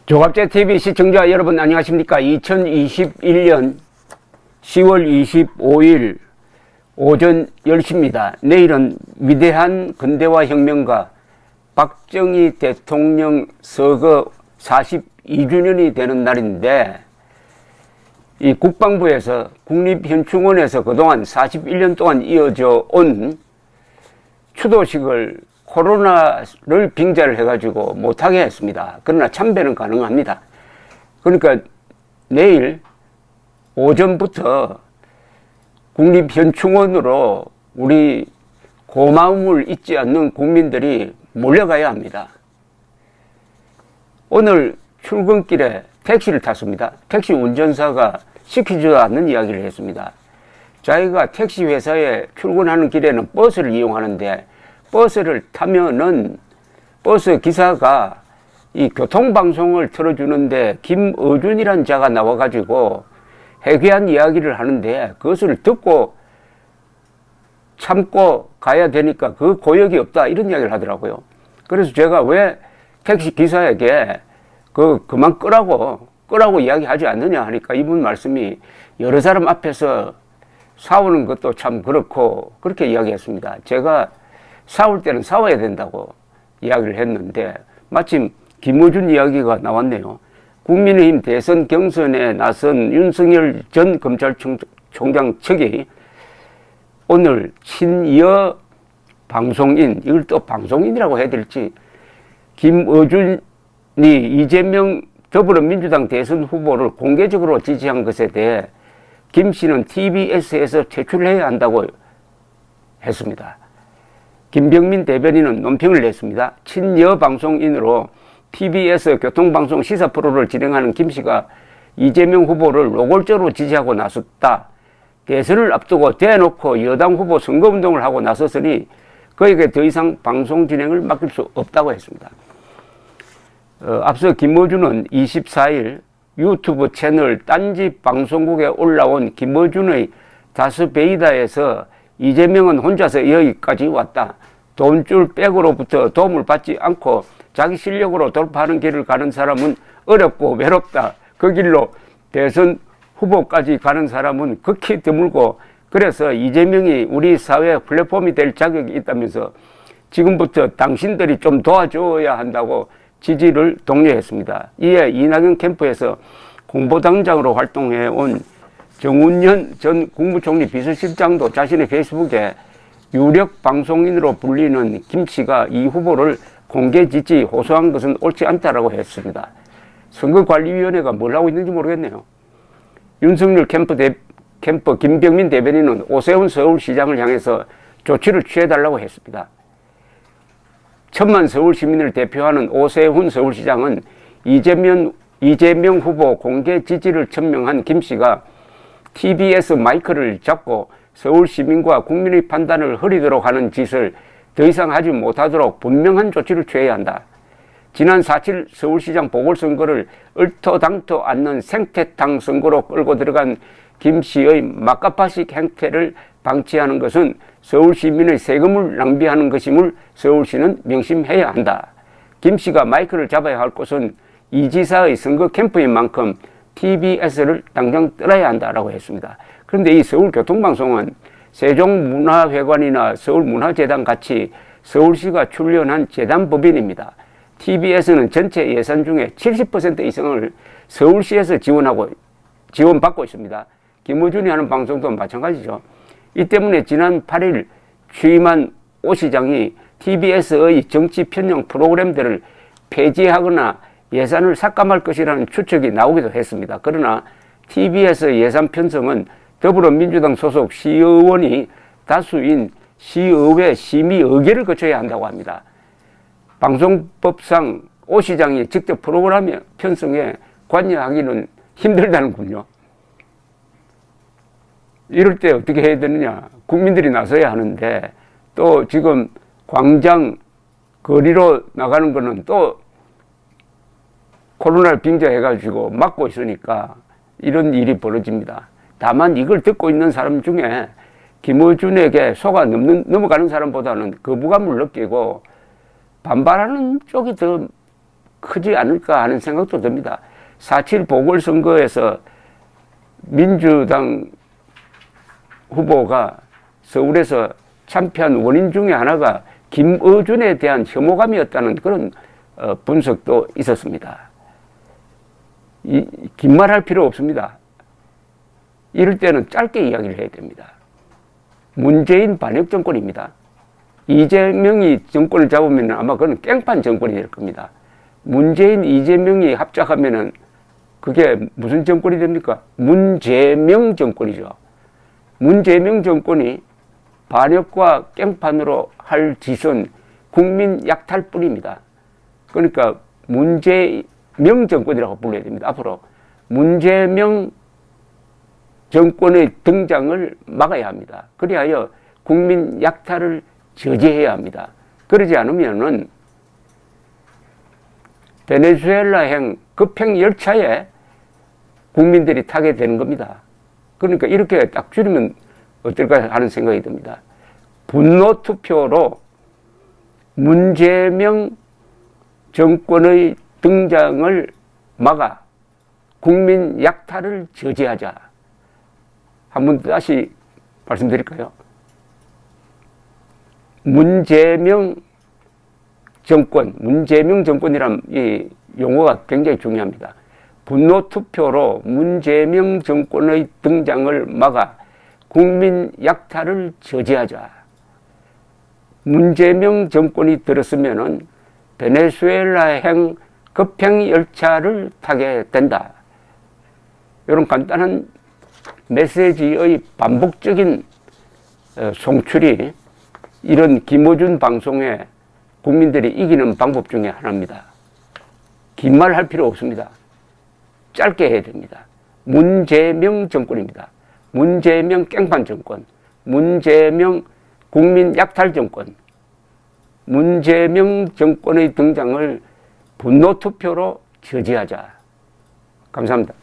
조갑제TV 시청자 여러분 안녕하십니까. 2021년 10월 25일 오전 10시입니다. 내일은 위대한 근대화 혁명가 박정희 대통령 서거 42주년이 되는 날인데, 이 국방부에서 국립현충원에서 그동안 41년 동안 이어져 온 추도식을 코로나를 빙자를 해가지고 못하게 했습니다. 그러나 참배는 가능합니다. 그러니까 내일 오전부터 국립현충원으로 우리 고마움을 잊지 않는 국민들이 몰려가야 합니다. 오늘 출근길에 택시를 탔습니다. 택시 운전사가 시키지도 않는 이야기를 했습니다. 자기가 택시 회사에 출근하는 길에는 버스를 이용하는데, 버스를 타면은 버스 기사가 이 교통방송을 틀어주는데 김어준이란 자가 나와가지고 해괴한 이야기를 하는데, 그것을 듣고 참고 가야 되니까 그 고역이 없다, 이런 이야기를 하더라고요. 그래서 제가 왜 택시 기사에게 그만 끄라고 이야기하지 않느냐 하니까 이분 말씀이, 여러 사람 앞에서 싸우는 것도 참 그렇고 그렇게 이야기했습니다. 제가 싸울 때는 싸워야 된다고 이야기를 했는데 마침 김어준 이야기가 나왔네요. 국민의힘 대선 경선에 나선 윤석열 전 검찰총장 측이 오늘 친여 방송인, 이걸 또 방송인이라고 해야 될지, 김어준이 이재명 더불어민주당 대선 후보를 공개적으로 지지한 것에 대해 김 씨는 TBS에서 퇴출해야 한다고 했습니다. 김병민 대변인은 논평을 냈습니다. 친여 방송인으로 TBS 교통방송 시사 프로를 진행하는 김 씨가 이재명 후보를 노골적으로 지지하고 나섰다. 대선을 앞두고 대놓고 여당 후보 선거운동을 하고 나섰으니 그에게 더 이상 방송 진행을 맡길 수 없다고 했습니다. 앞서 김어준은 24일 유튜브 채널 딴지 방송국에 올라온 김어준의 다스베이다에서 이재명은 혼자서 여기까지 왔다. 돈줄 백으로부터 도움을 받지 않고 자기 실력으로 돌파하는 길을 가는 사람은 어렵고 외롭다. 그 길로 대선 후보까지 가는 사람은 극히 드물고, 그래서 이재명이 우리 사회 플랫폼이 될 자격이 있다면서 지금부터 당신들이 좀 도와줘야 한다고 지지를 독려했습니다. 이에 이낙연 캠프에서 공보당장으로 활동해온 정운현 전 국무총리 비서실장도 자신의 페이스북에 유력 방송인으로 불리는 김 씨가 이 후보를 공개 지지 호소한 것은 옳지 않다라고 했습니다. 선거관리위원회가 뭘 하고 있는지 모르겠네요. 윤석열 캠프 김병민 대변인은 오세훈 서울시장을 향해서 조치를 취해달라고 했습니다. 1000만 서울 시민을 대표하는 오세훈 서울시장은 이재명 후보 공개 지지를 천명한 김 씨가 TBS 마이크를 잡고 서울 시민과 국민의 판단을 흐리도록 하는 짓을 더 이상 하지 못하도록 분명한 조치를 취해야 한다. 지난 4.7 서울시장 보궐선거를 얼토당토 않는 생태탕 선거로 끌고 들어간 김 씨의 막가파식 행태를 방치하는 것은 서울 시민의 세금을 낭비하는 것임을 서울시는 명심해야 한다. 김 씨가 마이크를 잡아야 할 곳은 이 지사의 선거 캠프인 만큼 TBS를 당장 떠나야 한다라고 했습니다. 그런데 이 서울교통방송은 세종문화회관이나 서울문화재단 같이 서울시가 출연한 재단법인입니다. TBS는 전체 예산 중에 70% 이상을 서울시에서 지원받고 있습니다. 김어준이 하는 방송도 마찬가지죠. 이 때문에 지난 8일 취임한 오 시장이 TBS의 정치 편향 프로그램들을 폐지하거나 예산을 삭감할 것이라는 추측이 나오기도 했습니다. 그러나 TBS 예산 편성은 더불어민주당 소속 시의원이 다수인 시의회 심의 의결을 거쳐야 한다고 합니다. 방송법상 오 시장이 직접 프로그램 편성에 관여하기는 힘들다는군요. 이럴 때 어떻게 해야 되느냐. 국민들이 나서야 하는데, 또 지금 광장 거리로 나가는 거는 또 코로나를 빙자해가지고 막고 있으니까 이런 일이 벌어집니다. 다만 이걸 듣고 있는 사람 중에 김어준에게 속아 넘어가는 사람보다는 거부감을 느끼고 반발하는 쪽이 더 크지 않을까 하는 생각도 듭니다. 4.7 보궐선거에서 민주당 후보가 서울에서 참패한 원인 중에 하나가 김어준에 대한 혐오감이었다는 그런 분석도 있었습니다. 긴 말 할 필요 없습니다. 이럴 때는 짧게 이야기를 해야 됩니다. 문재인 반역 정권입니다. 이재명이 정권을 잡으면 아마 그건 깽판 정권이 될 겁니다. 문재인, 이재명이 합작하면은 그게 무슨 정권이 됩니까? 문재명 정권이죠. 문재명 정권이 반역과 깽판으로 할 짓은 국민 약탈뿐입니다. 그러니까 문재명 정권이라고 불러야 됩니다. 앞으로 문재명 정권의 등장을 막아야 합니다. 그리하여 국민 약탈을 저지해야 합니다. 그러지 않으면은 베네수엘라행 급행 열차에 국민들이 타게 되는 겁니다. 그러니까 이렇게 딱 줄이면 어떨까 하는 생각이 듭니다. 분노 투표로 문재명 정권의 등장을 막아 국민 약탈을 저지하자. 한번 다시 말씀드릴까요? 문재명 정권이란 이 용어가 굉장히 중요합니다. 분노 투표로 문재명 정권의 등장을 막아 국민 약탈을 저지하자. 문재명 정권이 들었으면은 베네수엘라행 급행 열차를 타게 된다. 이런 간단한 메시지의 반복적인 송출이 이런 김어준 방송에 국민들이 이기는 방법 중에 하나입니다. 긴 말 할 필요 없습니다. 짧게 해야 됩니다. 문재명 정권입니다. 문재명 깽판 정권, 문재명 국민 약탈 정권, 문재명 정권의 등장을 분노 투표로 저지하자. 감사합니다.